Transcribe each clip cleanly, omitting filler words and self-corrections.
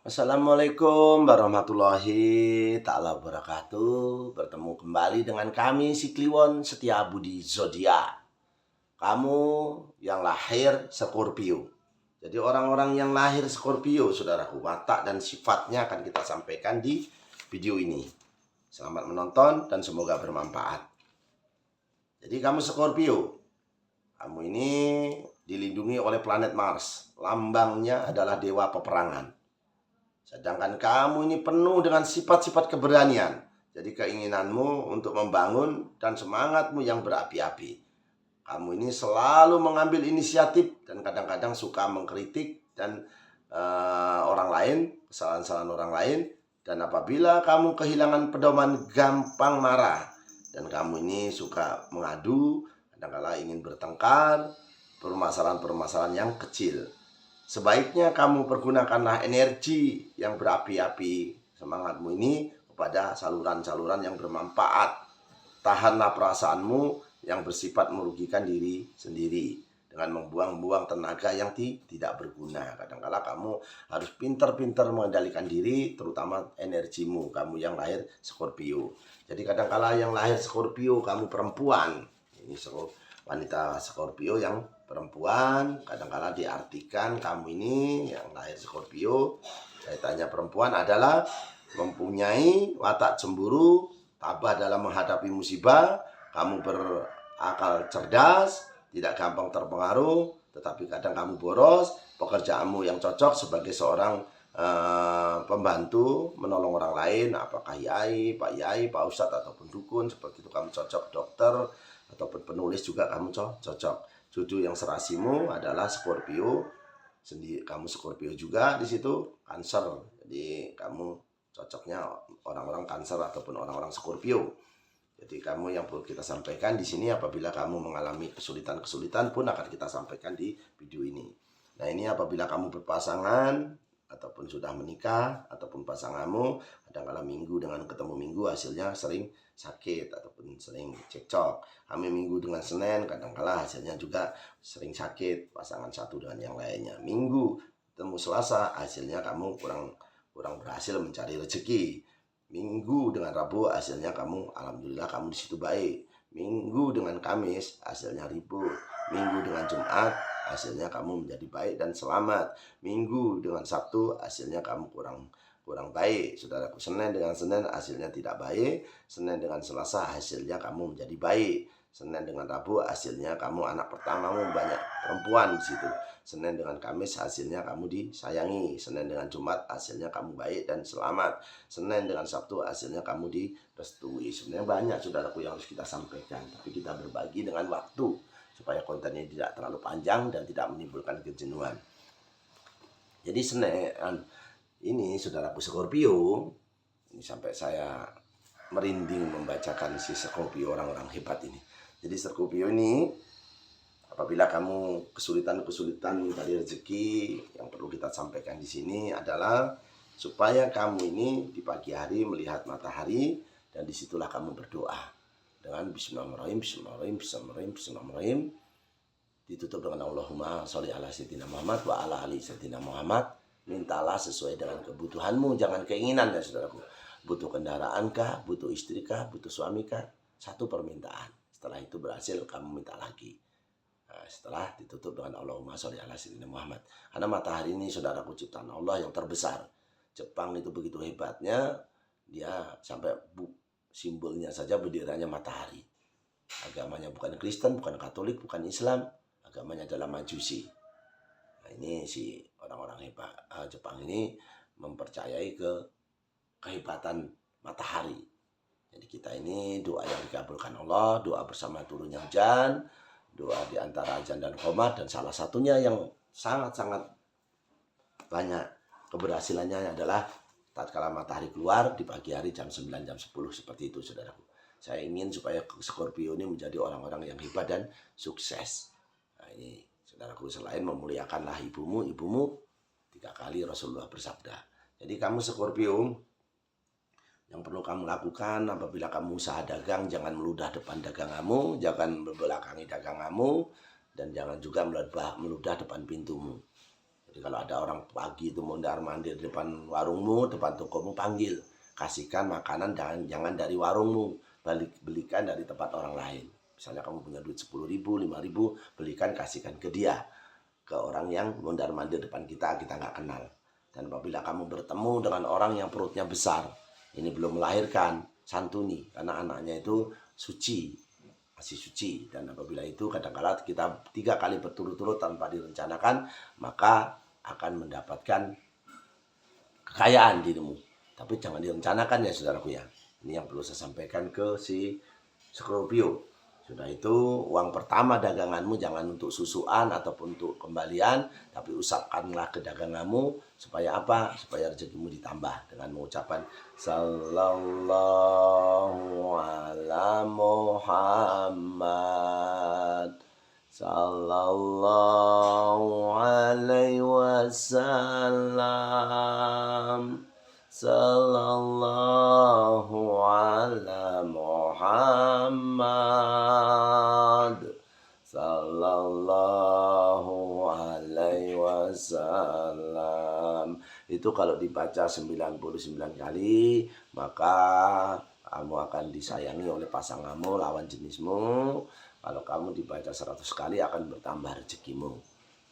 Assalamualaikum warahmatullahi ta'ala wabarakatuh. Bertemu kembali dengan kami si Kliwon Setiabudi Zodiak. Kamu yang lahir Scorpio. Jadi orang-orang yang lahir Scorpio, saudaraku, watak dan sifatnya akan kita sampaikan di video ini. Selamat menonton dan semoga bermanfaat. Jadi kamu Scorpio, kamu ini dilindungi oleh planet Mars. Lambangnya adalah dewa peperangan. Sedangkan kamu ini penuh dengan sifat-sifat keberanian. Jadi keinginanmu untuk membangun dan semangatmu yang berapi-api. Kamu ini selalu mengambil inisiatif dan kadang-kadang suka mengkritik dan orang lain, kesalahan-kesalahan orang lain. Dan apabila kamu kehilangan pedoman, gampang marah. Dan kamu ini suka mengadu, kadang-kadang ingin bertengkar, permasalahan-permasalahan yang kecil. Sebaiknya kamu pergunakanlah energi yang berapi-api semangatmu ini kepada saluran-saluran yang bermanfaat. Tahanlah perasaanmu yang bersifat merugikan diri sendiri dengan membuang-buang tenaga yang tidak berguna. Kadang-kala kamu harus pintar-pintar mengendalikan diri, terutama energimu, kamu yang lahir Scorpio. Jadi kadang-kala yang lahir Scorpio, kamu perempuan, ini wanita Scorpio yang perempuan, kadang-kala diartikan kamu ini yang lahir Scorpio, kaitannya perempuan adalah mempunyai watak cemburu, tabah dalam menghadapi musibah, kamu berakal cerdas, tidak gampang terpengaruh, tetapi kadang kamu boros, pekerjaanmu yang cocok sebagai seorang pembantu, menolong orang lain, apakah yai, pak ustadz ataupun dukun, seperti itu kamu cocok, dokter ataupun penulis juga kamu cocok. Judul yang serasimu adalah Scorpio. Sendiri kamu Scorpio juga di situ, Cancer. Jadi kamu cocoknya orang-orang Cancer ataupun orang-orang Scorpio. Jadi kamu yang perlu kita sampaikan di sini, apabila kamu mengalami kesulitan-kesulitan pun akan kita sampaikan di video ini. Nah, ini apabila kamu berpasangan ataupun sudah menikah ataupun pasanganmu kadang-kala minggu dengan ketemu minggu hasilnya sering sakit ataupun sering cekcok. Kami minggu dengan Senin kadang-kala hasilnya juga sering sakit pasangan satu dengan yang lainnya. Minggu ketemu Selasa hasilnya kamu kurang berhasil mencari rezeki. Minggu dengan Rabu hasilnya kamu alhamdulillah kamu di situ baik. Minggu dengan Kamis hasilnya ribut. Minggu dengan Jumat hasilnya kamu menjadi baik dan selamat. Minggu dengan Sabtu hasilnya kamu kurang baik, saudaraku. Senin dengan Senin hasilnya tidak baik. Senin dengan Selasa hasilnya kamu menjadi baik. Senin dengan Rabu hasilnya kamu anak pertamamu banyak perempuan di situ. Senin dengan Kamis hasilnya kamu disayangi. Senin dengan Jumat hasilnya kamu baik dan selamat. Senin dengan Sabtu hasilnya kamu direstui. Sebenarnya banyak, saudaraku, yang harus kita sampaikan, tapi kita berbagi dengan waktu supaya kontennya tidak terlalu panjang dan tidak menimbulkan kejenuhan. Jadi Senin ini, saudaraku Scorpio, ini sampai saya merinding membacakan si Scorpio, orang-orang hebat ini. Jadi Scorpio ini, apabila kamu kesulitan mencari rezeki, yang perlu kita sampaikan di sini adalah supaya kamu ini di pagi hari melihat matahari dan disitulah kamu berdoa dengan Bismillahirrahmanirrahim, Bismillahirrahmanirrahim, Bismillahirrahmanirrahim, Bismillahirrahmanirrahim, ditutup dengan Allahumma sholli ala sayyidina Muhammad wa ala ali sayyidina Muhammad. Mintalah sesuai dengan kebutuhanmu, jangan keinginan ya, saudaraku. Butuh kendaraan kah, butuh istri kah, butuh suami kah? Satu permintaan. Setelah itu berhasil, kamu minta lagi. Nah, setelah ditutup dengan Allahumma sholli ala sayyidina Muhammad. Karena matahari ini, saudaraku, ciptaan Allah yang terbesar. Jepang itu begitu hebatnya, dia sampai simbolnya saja benderanya matahari. Agamanya bukan Kristen, bukan Katolik, bukan Islam. Agamanya adalah Majusi. Nah, ini si orang-orang hebat Jepang ini mempercayai kehebatan matahari. Jadi kita ini doa yang dikabulkan Allah, doa bersama turunnya hujan, doa di antara azan dan qomat, dan salah satunya yang sangat-sangat banyak keberhasilannya adalah tatkala matahari keluar di pagi hari jam 9, jam 10, seperti itu, saudaraku. Saya ingin supaya Scorpio ini menjadi orang-orang yang hebat dan sukses. Nah, ini saudaraku, selain memuliakanlah ibumu 3 kali Rasulullah bersabda. Jadi kamu Scorpio, yang perlu kamu lakukan apabila kamu usaha dagang, jangan meludah depan daganganmu, jangan membelakangi daganganmu, dan jangan juga meludah depan pintumu. Jadi Jadi kalau ada orang pagi itu mondar-mandir di depan warungmu, depan tokomu, panggil. Kasihkan makanan, jangan dari warungmu, belikan dari tempat orang lain. Misalnya kamu punya duit 10.000, 5.000, belikan, kasihkan ke dia. Ke orang yang mondar-mandir depan kita nggak kenal. Dan apabila kamu bertemu dengan orang yang perutnya besar, ini belum melahirkan, santuni, karena anaknya itu suci, masih suci. Dan apabila itu kadang-kala kita 3 kali berturut-turut tanpa direncanakan, maka akan mendapatkan kekayaan dirimu. Tapi jangan direncanakan ya saudaraku ya. Ini yang perlu saya sampaikan ke si Scorpio. Sudah itu uang pertama daganganmu jangan untuk susuan ataupun untuk kembalian, tapi usapkanlah ke daganganmu supaya apa? Supaya rezekimu ditambah dengan mengucapkan sallallahu ala Muhammad sallallahu alaihi wasallam sallallahu ala Muhammad sallallahu alaihi wasallam. Itu kalau dibaca 99 kali, maka kamu akan disayangi oleh pasanganmu, lawan jenismu. Kalau kamu dibaca 100 kali akan bertambah rezekimu.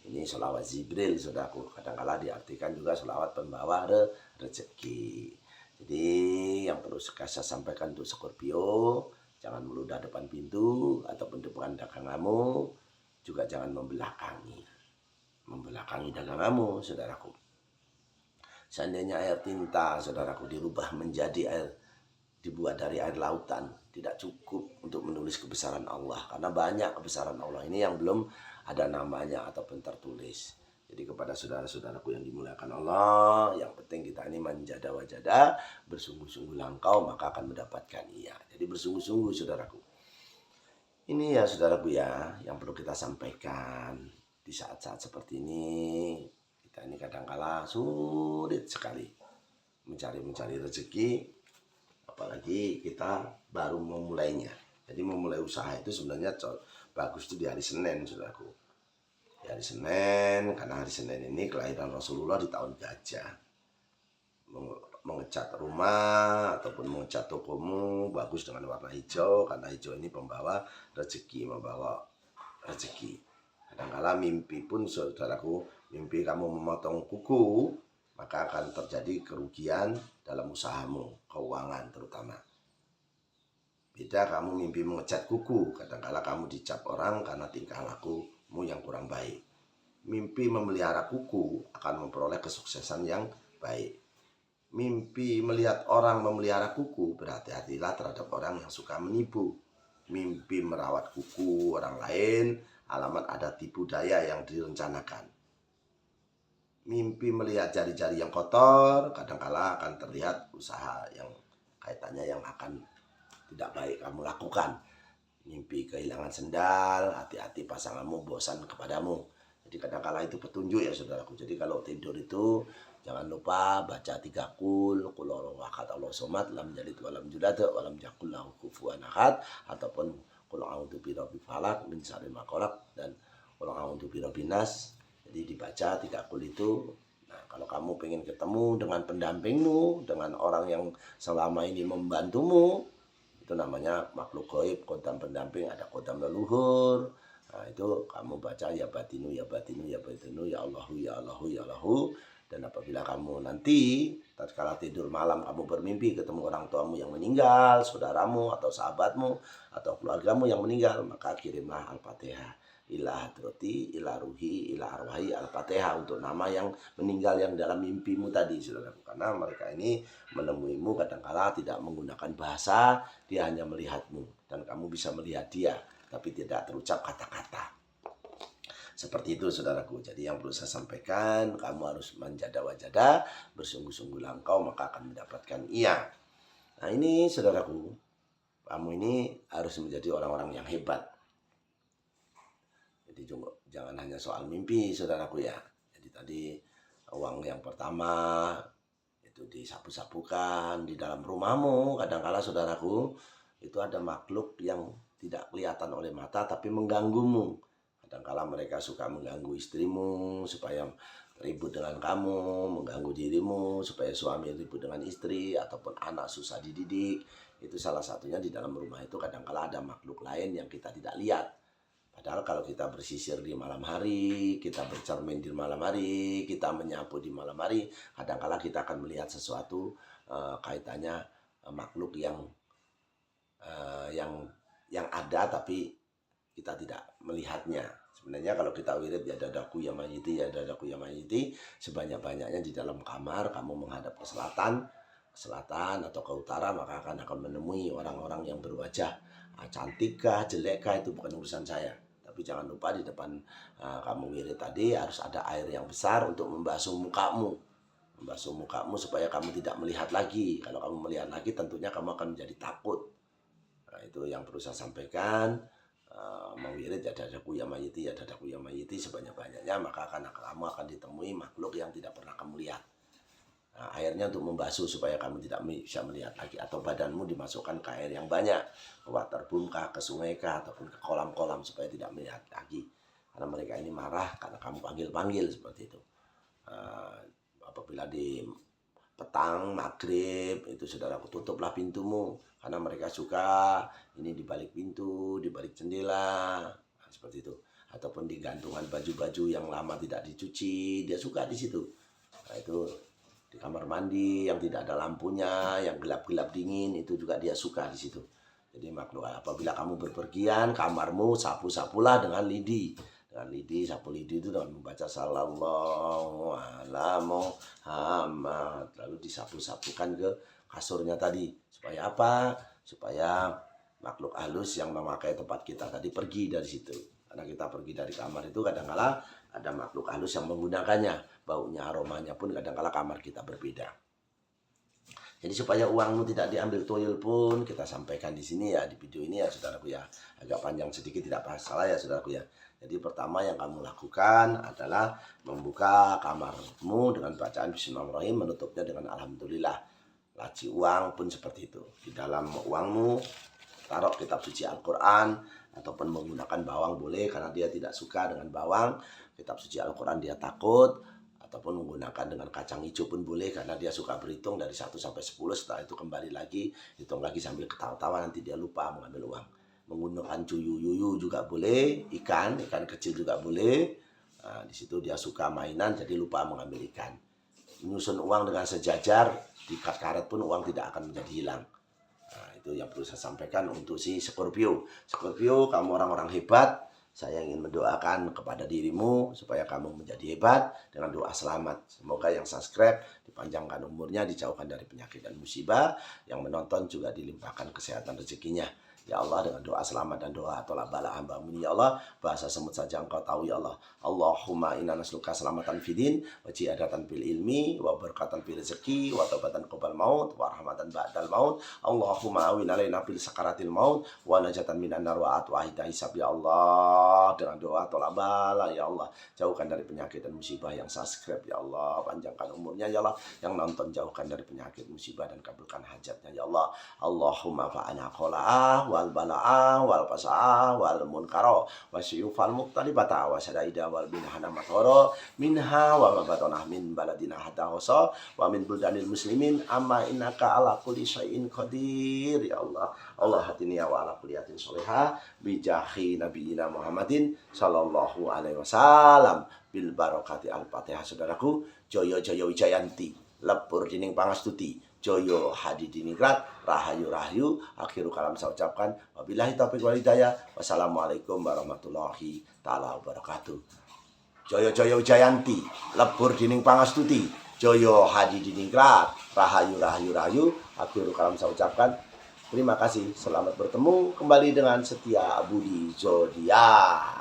Ini sholawat Jibril, saudaraku. Kadang-kala diartikan juga sholawat pembawa rezeki. Jadi yang perlu saya sampaikan untuk Scorpio, jangan meludah depan pintu ataupun depan daganganmu, juga jangan membelakangi daganganmu, saudaraku. Seandainya air tinta, saudaraku, dirubah menjadi air, dibuat dari air lautan, tidak cukup untuk menulis kebesaran Allah, karena banyak kebesaran Allah ini yang belum ada namanya ataupun tertulis. Jadi kepada saudara-saudaraku yang dimuliakan Allah, yang penting kita ini manjada wajada, bersungguh-sungguh langkau, maka akan mendapatkan ia. Jadi bersungguh-sungguh saudaraku. Ini ya saudaraku ya, yang perlu kita sampaikan di saat-saat seperti ini. Kita ini kadang-kala sulit sekali mencari rezeki, apalagi kita baru memulainya. Jadi memulai usaha itu sebenarnya bagus itu di hari Senin, saudaraku. Di hari Senin, karena hari Senin ini kelahiran Rasulullah di tahun gajah. Mengecat rumah ataupun mengecat tokomu bagus dengan warna hijau, karena hijau ini pembawa rezeki, Kadang-kala mimpi pun, saudaraku, mimpi kamu memotong kuku, maka akan terjadi kerugian dalam usahamu, keuangan terutama. Beda kamu mimpi mengecat kuku, kadang-kala kamu dicap orang karena tingkah lakumu yang kurang baik. Mimpi memelihara kuku akan memperoleh kesuksesan yang baik. Mimpi melihat orang memelihara kuku, berhati-hatilah terhadap orang yang suka menipu. Mimpi merawat kuku orang lain, alamat ada tipu daya yang direncanakan. Mimpi melihat jari-jari yang kotor, kadang-kala akan terlihat usaha yang kaitannya yang akan tidak baik kamu lakukan. Mimpi kehilangan sendal, hati-hati pasanganmu bosan kepadamu. Jadi kadang-kala itu petunjuk ya saudaraku. Jadi kalau tidur itu jangan lupa baca 3 qul huwallahu ahad Allahu somad lam yalid walam yulad walam yakul lahu kufuwan ahad, ataupun qul a'udzu birabbil falaq min syarri ma khalaq dan qul a'udzu birabbin nas. Jadi dibaca 3 qul itu. Nah, kalau kamu pengen ketemu dengan pendampingmu, dengan orang yang selama ini membantumu, itu namanya makhluk gaib, kodam pendamping, ada kodam leluhur. Nah, itu kamu baca ya batinu ya batinu ya batinu ya Allahu ya Allahu ya Allahu. Dan apabila kamu nanti tatkala tidur malam kamu bermimpi ketemu orang tuamu yang meninggal, saudaramu atau sahabatmu atau keluargamu yang meninggal, maka kirimlah Al-Fatihah ila hadrati ila ruhi ila arwahi Al-Fatihah untuk nama yang meninggal yang dalam mimpimu tadi, saudaraku. Karena mereka ini menemuimu kadang-kala tidak menggunakan bahasa, dia hanya melihatmu dan kamu bisa melihat dia, tapi tidak terucap kata-kata. Seperti itu saudaraku. Jadi yang perlu saya sampaikan, kamu harus manjada wajada, bersungguh-sungguh langkau, maka akan mendapatkan ia. Nah ini saudaraku, kamu ini harus menjadi orang-orang yang hebat. Jadi jangan hanya soal mimpi saudaraku ya. Jadi tadi uang yang pertama itu disapu-sapukan di dalam rumahmu. Kadang-kala saudaraku, itu ada makhluk yang tidak kelihatan oleh mata tapi mengganggumu. Kadang-kala mereka suka mengganggu istrimu supaya ribut dengan kamu, mengganggu dirimu, supaya suami ribut dengan istri, ataupun anak susah dididik. Itu salah satunya di dalam rumah itu kadang-kala ada makhluk lain yang kita tidak lihat. Padahal kalau kita bersisir di malam hari, kita bercermin di malam hari, kita menyapu di malam hari, kadang-kala kita akan melihat sesuatu kaitannya makhluk yang ada tapi kita tidak melihatnya. Sebenarnya kalau kita wirid ya dadaku ya mayiti, ya dadaku ya mayiti, sebanyak-banyaknya di dalam kamar kamu menghadap ke selatan atau ke utara, maka akan menemui orang-orang yang berwajah cantikkah, jelekkah, itu bukan urusan saya. Tapi jangan lupa di depan kamu wirid tadi harus ada air yang besar untuk membasuh mukamu. Membasuh mukamu supaya kamu tidak melihat lagi. Kalau kamu melihat lagi tentunya kamu akan menjadi takut. Nah, itu yang perlu saya sampaikan. Mewirid ya dadaku ya mayiti, ya dadaku ya mayiti sebanyak-banyaknya, maka kamu akan ditemui makhluk yang tidak pernah kamu lihat. Nah, airnya untuk membasuh supaya kamu tidak bisa melihat lagi, atau badanmu dimasukkan ke air yang banyak, ke waterboom kah, ke sungai kah, ataupun ke kolam-kolam supaya tidak melihat lagi. Karena mereka ini marah karena kamu panggil-panggil seperti itu. Apabila di petang, maghrib, itu saudaraku tutuplah pintumu. Karena mereka suka ini di balik pintu, di balik jendela, seperti itu. Ataupun di gantungan baju-baju yang lama tidak dicuci, dia suka di situ. Nah, itu di kamar mandi yang tidak ada lampunya, yang gelap-gelap dingin, itu juga dia suka di situ. Jadi makhluk, apabila kamu berpergian, kamarmu sapu-sapulah dengan lidi. Dengan lidi, sapu lidi itu dengan membaca sallallahu ala Muhammad, lalu disapu-sapukan ke kasurnya tadi. Supaya apa? Supaya makhluk halus yang memakai tempat kita tadi pergi dari situ. Karena kita pergi dari kamar itu kadang-kala ada makhluk halus yang menggunakannya. Baunya, aromanya pun kadang-kala kamar kita berbeda. Jadi supaya uangmu tidak diambil tuyul pun kita sampaikan di sini ya, di video ini ya saudaraku ya. Agak panjang sedikit tidak masalah ya saudaraku ya. Jadi pertama yang kamu lakukan adalah membuka kamarmu dengan bacaan bismillahirrahmanirrahim, menutupnya dengan alhamdulillah. Laci uang pun seperti itu. Di dalam uangmu taruh kitab suci Al-Quran, ataupun menggunakan bawang boleh karena dia tidak suka dengan bawang. Kitab suci Al-Quran dia takut, ataupun menggunakan dengan kacang hijau pun boleh karena dia suka berhitung dari 1 sampai 10. Setelah itu kembali lagi, hitung lagi sambil ketawa-tawa, nanti dia lupa mengambil uang. Menggunakan cuyu-yuyu juga boleh, ikan kecil juga boleh. Nah, di situ dia suka mainan jadi lupa mengambil ikan. Menyusun uang dengan sejajar, diikat karet pun uang tidak akan menjadi hilang. Nah, itu yang perlu saya sampaikan untuk si Scorpio. Scorpio, kamu orang-orang hebat. Saya ingin mendoakan kepada dirimu supaya kamu menjadi hebat dengan doa selamat. Semoga yang subscribe dipanjangkan umurnya, dijauhkan dari penyakit dan musibah. Yang menonton juga dilimpahkan kesehatan rezekinya. Ya Allah, dengan doa selamat dan doa tolak bala hamba-Mu ini ya Allah, bahasa semut saja Engkau tahu ya Allah. Allahumma inna nasluka selamatan fidin, wa jiadatan fil ilmi, wa berkatan fil rezeki, wa taubatan qabal maut, wa rahmatan ba'dal maut. Allahumma awin alaina fil sakaratil maut, wa najatan minan nar wa atwahida hisab ya Allah. Dengan doa tolak bala ya Allah, jauhkan dari penyakit dan musibah yang subscribe ya Allah, panjangkan umurnya ya Allah, yang nonton jauhkan dari penyakit musibah dan kabulkan hajatnya ya Allah. Allahumma fa'ana qola'ah wal bala'ah wal pasa'ah wal munkara wa syuyufal muqtalibata wa syadaida wal binahana matoro minha wa mabatonah min baladina hatta hosa wa min buldanil muslimin amma innaka ala kulli syai'in qadir ya Allah. Allah hatini wa ala kuliyatin soleha bijahi nabiyina Muhammadin sallallahu alaihi wasallam bil barokati al-fatihah. Saudaraku, joyo joyo wijayanti lepur dining pangastuti, joyo hadi diningrat, rahayu rahayu, akhiru kalam saya ucapkan wabillahi taufiq wal hidayah. Wassalamualaikum warahmatullahi taala wabarakatuh. Joyo joyo wijayanti lepur dining pangastuti, joyo hadi diningrat, rahayu rahayu rahayu, akhiru kalam saya ucapkan. Terima kasih, selamat bertemu kembali dengan Setia Budi Zodiak.